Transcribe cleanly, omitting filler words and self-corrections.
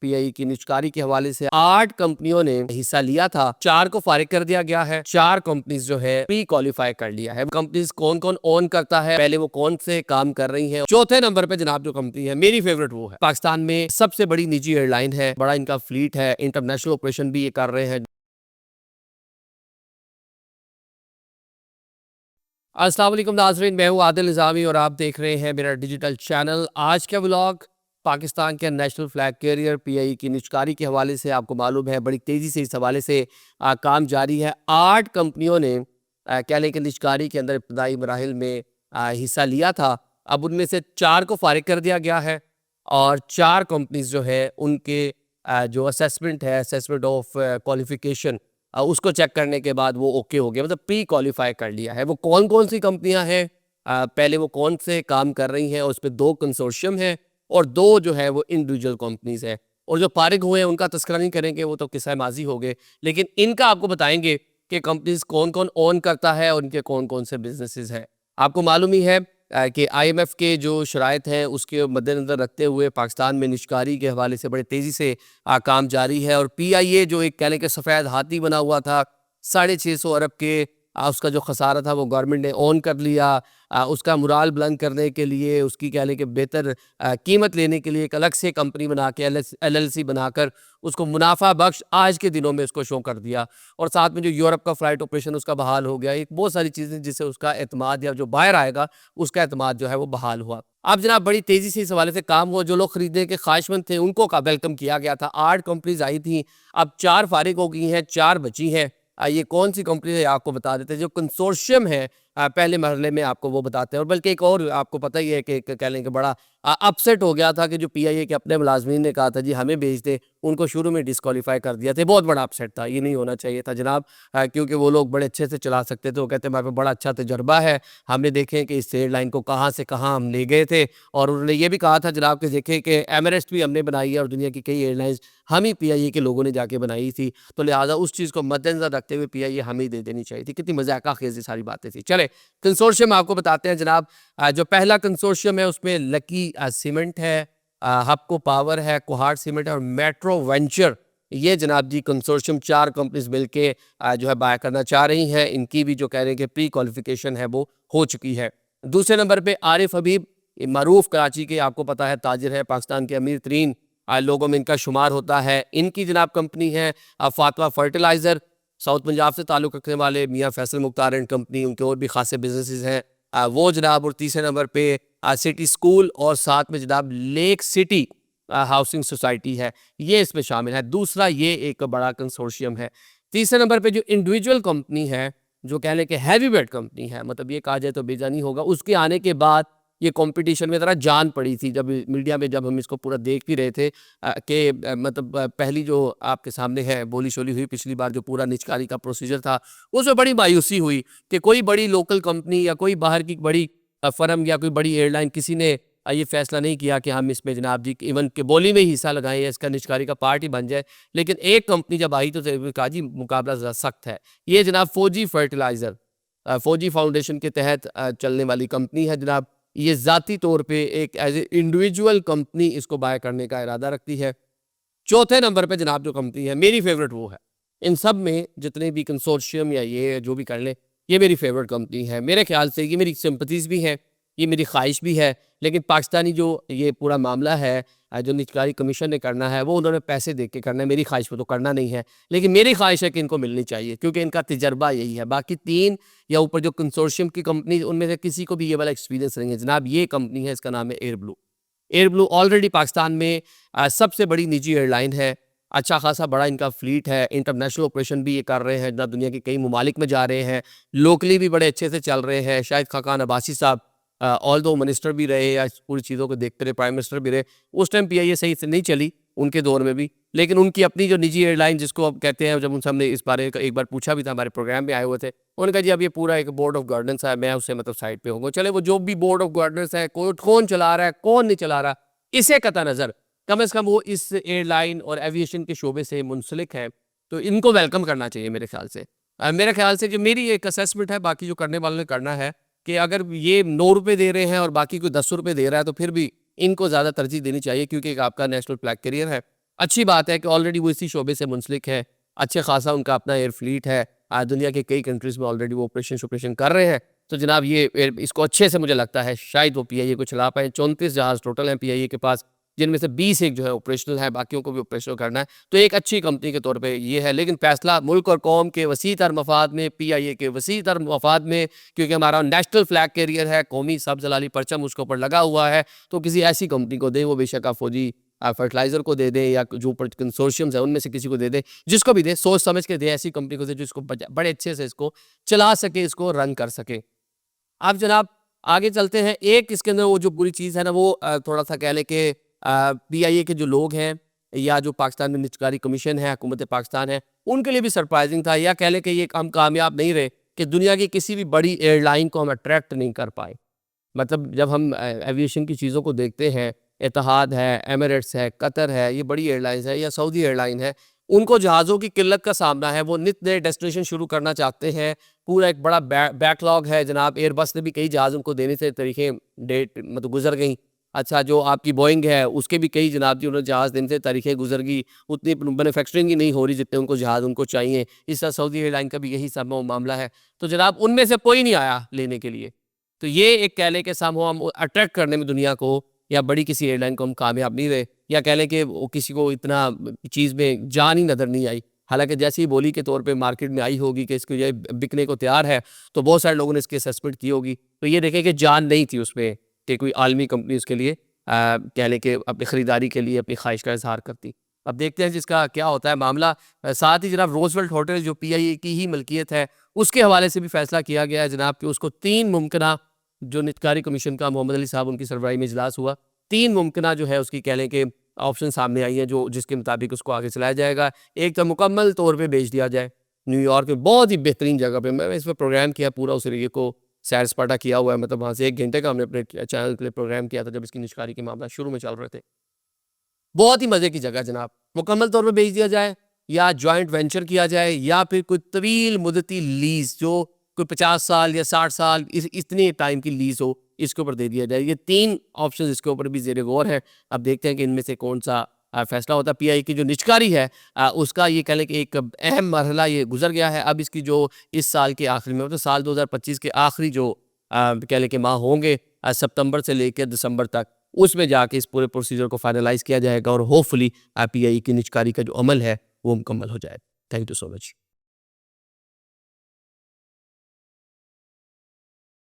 Pi की निष्कारी के हवाले से 8 कंपनियों ने हिस्सा लिया था, 4 को फारिग कर दिया गया है, 4 कंपनीज जो है प्री क्वालिफाई कर लिया है। कंपनीज कौन कौन ओन करता है, पहले वो कौन से काम कर रही है। चौथे नंबर पे जनाब जो कंपनी है मेरी फेवरेट वो है, पाकिस्तान में सबसे बड़ी निजी एयरलाइन है, बड़ा इनका फ्लीट है, इंटरनेशनल ऑपरेशन भी ये कर रहे हैं। अस्सलाम वालेकुम नाज़रीन, मैं हूँ आदिल निज़ामी और आप देख रहे हैं मेरा डिजिटल चैनल। आज का व्लॉग पाकिस्तान के नेशनल फ्लैग कैरियर पीआई की निष्कारी के हवाले से। आपको मालूम है बड़ी तेज़ी से इस हवाले से काम जारी है। 8 कंपनियों ने कह लें कि निष्कारी के अंदर इब्तदाई मराहिल में हिस्सा लिया था। अब उनमें से 4 को फारिग कर दिया गया है और 4 कंपनीज जो है उनके जो असेसमेंट है, असेसमेंट ऑफ क्वालिफिकेशन, उसको चेक करने के बाद वो ओके हो गया, मतलब प्री क्वालिफाई कर लिया है। वो कौन कौन सी कंपनियां हैं, पहले वो कौन से काम कर रही हैं, उस पर 2 कंसोर्शियम है और 2 जो है वो इंडिविजुअल कंपनीज है। और जो फारिग हुए हैं उनका तस्करा नहीं करेंगे, वो तो किस्सा माजी हो गए, लेकिन इनका आपको बताएंगे कि कंपनीज कौन कौन ओन करता है और इनके कौन कौन से बिजनेसेस हैं। आपको मालूम ही है कि आईएमएफ के जो शराइत हैं उसके मद्देनज़र रखते हुए पाकिस्तान में निष्कारी के हवाले से बड़े तेज़ी से काम जारी है। और पीआईए जो एक कह लें कि सफ़ेद हाथी बना हुआ था, 650 अरब के उसका जो खसारा था वो गवर्नमेंट ने ओन कर लिया। उसका मुराल बुलंद करने के लिए, उसकी कह लें कि बेहतर कीमत लेने के लिए एक अलग से कंपनी बना के एलएलसी बनाकर उसको मुनाफा बख्श आज के दिनों में उसको शो कर दिया। और साथ में जो यूरोप का फ़्लाइट ऑपरेशन उसका बहाल हो गया। एक बहुत सारी चीज़ें जिससे उसका एतमाद या जो बाहर आएगा उसका एतमाद जो है वो बहाल हुआ। अब जनाब बड़ी तेज़ी से इस हवाले से काम हुआ। जो लोग खरीदने के ख्वाहिशमंद थे उनको का वेलकम किया गया था। 8 कंपनीज आई थी, अब 4 फारिग हो गई हैं, 4 बची हैं। ये कौन सी कंपनी है आपको बता देते हैं। जो कंसोर्शियम है पहले मरहले में आपको वो बताते हैं। और बल्कि एक और आपको पता ही है कि कह लें कि बड़ा अपसेट हो गया था कि जो पीआईए के अपने मुलाजमीन ने कहा था जी हमें भेज दे, उनको शुरू में डिस्क्वालीफाई कर दिया था। बहुत बड़ा अपसेट था, ये नहीं होना चाहिए था जनाब, क्योंकि वो लोग बड़े अच्छे से चला सकते थे। वो कहते हमारे पास बड़ा अच्छा तजर्बा है, हमने देखे कि इस एयरलाइन को कहाँ से कहाँ हम ले गए थे। और उन्होंने ये भी कहा था जनाब कि देखें कि एमरेट्स भी हमने बनाई है और दुनिया की कई एयरलाइंस हम ही पीआईए के लोगों ने जाके बनाई थी, तो लिहाजा उस चीज़ को मद्देनजर रखते हुए पीआईए हमें ही दे देनी चाहिए थी। कितनी मजाका खेज सारी बातें थी। चले कंसोर्शियम आपको बताते हैं जनाब। जो पहला कंसोर्शियम है उसमें लकी सीमेंट है, हपको पावर है, कोहाट सीमेंट है और मेट्रो वेंचर। ये जनाब जी कंसोर्शियम 4 कंपनीज मिलके जो है बाय करना चाह रही हैं। इनकी भी जो कह रहे हैं कि प्री क्वालिफिकेशन है वो हो चुकी है। दूसरे नंबर पे आरिफ हबीब, मरूफ कराची के आपको पता है ताजिर है, पाकिस्तान के अमीर तरीन लोगों में इनका शुमार होता है। इनकी जनाब कंपनी है फातवा फर्टिलाइज़र, साउथ पंजाब से ताल्लुक़ रखने वाले मियाँ फैसल मुख्तार एंड कंपनी, उनके और भी खासे बिजनेसेस हैं वो जनाब। और तीसरे नंबर पे सिटी स्कूल और साथ में जनाब लेक सिटी हाउसिंग सोसाइटी है, ये इसमें शामिल है। दूसरा ये एक बड़ा कंसोर्शियम है। तीसरे नंबर पे जो इंडिविजुअल कंपनी है, जो कह लें कि हैवी वेट कंपनी है, मतलब ये कहा जाए तो बेजा नहीं होगा, उसके आने के बाद ये कंपटीशन में ज़रा जान पड़ी थी। जब मीडिया में जब हम इसको पूरा देख भी रहे थे कि मतलब पहली जो आपके सामने है बोली शोली हुई पिछली बार, जो पूरा निष्कारी का प्रोसीजर था, उसमें बड़ी मायूसी हुई कि कोई बड़ी लोकल कंपनी या कोई बाहर की बड़ी फर्म या कोई बड़ी एयरलाइन किसी ने ये फैसला नहीं किया कि हम इसमें जनाब जी इवन के बोली में ही हिस्सा लगाएं या इसका निष्कारी का पार्ट ही बन जाए। लेकिन एक कंपनी जब आई तो कहा जी मुकाबला ज़रा सख्त है। ये जनाब फौजी फर्टिलाइज़र, फौजी फाउंडेशन के तहत चलने वाली कंपनी है जनाब। ये ज़ाती तौर पे एक एज ए इंडिविजुअल कंपनी इसको बाय करने का इरादा रखती है। चौथे नंबर पे जनाब जो कंपनी है मेरी फेवरेट वो है। इन सब में जितने भी कंसोर्शियम या ये जो भी कर लें, ये मेरी फेवरेट कंपनी है। मेरे ख्याल से ये मेरी सिंपथीज़ भी हैं, ये मेरी ख्वाहिश भी है। लेकिन पाकिस्तानी जो ये पूरा मामला है जो निचकारी कमीशन ने करना है वो उन्होंने पैसे दे के करना है, मेरी ख्वाहिश में तो करना नहीं है। लेकिन मेरी ख्वाहिश है कि इनको मिलनी चाहिए क्योंकि इनका तजर्बा यही है। बाकी 3 या ऊपर जो कंसोर्शियम की कंपनी उनमें से किसी को भी ये वाला एक्सपीरियंस नहीं है जनाब। ये कंपनी है, इसका नाम है air blue. Air blue already Pakistan में सबसे बड़ी निजी एयरलाइन है। अच्छा खासा बड़ा इनका फ्लीट है, इंटरनेशनल ऑपरेशन भी ये कर रहे हैं, ना दुनिया के कई ममालिक में जा रहे हैं, लोकली भी बड़े अच्छे से चल रहे हैं। शायद खाकान अब्बासी साहब ऑल दो मिनिस्टर भी रहे या इस पूरी चीज़ों को देखते रहे, प्राइम मिनिस्टर भी रहे, उस टाइम पीआईए सही से नहीं चली उनके दौर में भी। लेकिन उनकी अपनी जो निजी एयरलाइन जिसको अब कहते हैं, जब उनसे हमने इस बारे एक बार पूछा भी था, हमारे प्रोग्राम में आए हुए थे, उन्होंने कहा जी अब ये पूरा एक बोर्ड ऑफ गवर्नेंस है, मैं उससे मतलब साइड पे होऊंगा। चले वो जो भी बोर्ड ऑफ गवर्नेंस है, कौन चला रहा है कौन नहीं चला रहा, इसे कता नज़र कम से कम वो इस एयरलाइन और एविएशन के शोबे से मुंसलिक है, तो इनको वेलकम करना चाहिए मेरे ख्याल से। मेरे ख्याल से जो मेरी एक असेसमेंट है, बाकी जो करने वालों ने करना है कि अगर ये 9 रुपये दे रहे हैं और बाकी कोई 10 रुपये दे रहा है तो फिर भी इनको ज़्यादा तरजीह देनी चाहिए क्योंकि एक आपका नेशनल फ्लैग कैरियर है। अच्छी बात है कि ऑलरेडी वो इसी शोबे से मुंसलिक है। अच्छे खासा उनका अपना एयर फ्लीट है। दुनिया के कई कंट्रीज़ में ऑलरेडी वो ऑपरेशन कर रहे हैं। तो जनाब ये इसको अच्छे से मुझे लगता है शायद वो पीआईए को चला पाएँ। 34 जहाज़ टोटल हैं पीआईए के पास, जिनमें से 20 एक जो है ऑपरेशनल है, बाकियों को भी ऑपरेशनल करना है। तो एक अच्छी कंपनी के तौर पे ये है, लेकिन फ़ैसला मुल्क और कौम के वसीअतर मफ़ाद में, पीआईए के वसीअतर मफ़ाद में, क्योंकि हमारा नेशनल फ्लैग कैरियर है, कौमी सब-जलाली परचम उसके ऊपर लगा हुआ है, तो किसी ऐसी कंपनी को दें, वो बेशक आप फौजी फर्टिलाइज़र को दे दें या जो कंसोर्शियम्स है उनमें से किसी को दे दें, जिसको भी दें सोच समझ के दें, ऐसी कंपनी को दें जिसको बड़े अच्छे से इसको चला सके, इसको रन कर सके। अब जनाब आगे चलते हैं। एक इसके अंदर वो जो बुरी चीज़ है ना वो थोड़ा-सा कह लें कि पीआईए के जो लोग हैं या जो पाकिस्तान में निजकारी कमीशन है, हुकूमत पाकिस्तान है, उनके लिए भी सरप्राइज़िंग था, या कह लें कि ये हम कामयाब नहीं रहे कि दुनिया की किसी भी बड़ी एयरलाइन को हम अट्रैक्ट नहीं कर पाए। मतलब जब हम एविएशन की चीज़ों को देखते हैं, इतिहाद है, एमिरेट्स है, कतर है, ये बड़ी एयरलाइंस है, या सऊदी एयरलाइन है, उनको जहाज़ों की किल्लत का सामना है। वो नित नए डेस्टिनेशन शुरू करना चाहते हैं। पूरा एक बड़ा बैकलॉग है जनाब। एयरबस ने भी कई जहाज़ उनको देने से तरीके डेट मतलब गुजर गई। अच्छा, जो आपकी बोइंग है उसके भी कई जनाब जी उन्होंने जहाज़ देने से तारीखें गुजर गई। उतनी मैन्युफैक्चरिंग ही नहीं हो रही जितने उनको जहाज़ उनको चाहिए। इस तरह सऊदी एयरलाइन का भी यही सब मामला है। तो जनाब उनमें से कोई नहीं आया लेने के लिए। तो ये एक कह लें कि समहाउ हम अट्रैक्ट करने में दुनिया को, या बड़ी किसी एयरलाइन को हम कामयाब नहीं रहे, या कह लें कि वो किसी को इतना चीज़ में जान ही नज़र नहीं आई। हालाँकि जैसे ही बोली के तौर पे मार्केट में आई होगी कि इसको ये बिकने को तैयार है, तो बहुत सारे लोगों ने इसकी असेसमेंट की होगी। तो ये देखें कि जान नहीं थी उसमें कि कोई आलमी कंपनी उसके लिए कह लें कि अपनी खरीदारी के लिए अपनी ख्वाहिश का इज़हार करती। अब देखते हैं जिसका क्या होता है मामला। साथ ही जनाब रोज़वेल्ट होटल जो पीआईए की ही मिल्कियत है, उसके हवाले से भी फैसला किया गया है जनाब कि उसको 3 मुमकिना, जो नितकारी कमीशन का मोहम्मद अली साहब उनकी सरबराही में इजलास हुआ, 3 मुमकिना जो है उसकी कह लें कि ऑप्शन सामने आई हैं जो जिसके मुताबिक उसको आगे चलाया जाएगा। एक तो मुकम्मल तौर पे बेच दिया जाए न्यूयॉर्क में बहुत ही बेहतरीन जगह पे। मैं इस पे प्रोग्राम किया पूरा उस एरिया को सैर सपाटा किया हुआ है। मतलब वहाँ से 1 घंटे का हमने अपने चैनल पे प्रोग्राम किया था जब इसकी निष्कारी के मामला शुरू में चल रहे थे। बहुत ही मज़े की जगह जनाब। मुकम्मल तौर पे बेच दिया जाए, या जॉइंट वेंचर किया जाए, या फिर कोई तवील मुद्दती लीज़ जो कोई 50 साल या 60 साल इतने टाइम की लीज़ हो, इसके ऊपर दे दिया जाए। ये 3 ऑप्शंस इसके ऊपर भी ज़ेर गौर है। अब देखते हैं कि इनमें से कौन-सा फ़ैसला होता है। पीआई की जो निजकारी है उसका ये कह लें कि एक अहम मरहला ये गुज़र गया है। अब इसकी जो इस साल के आखिर में मतलब साल 2025 के आखिरी जो कह लें कि माह होंगे सितंबर से लेकर दिसंबर तक, उसमें जाके इस पूरे प्रोसीजर को फाइनलाइज़ किया जाएगा और होपफुली पीआई की निजकारी का जो अमल है वो मुकम्मल हो जाए। Thank you so much.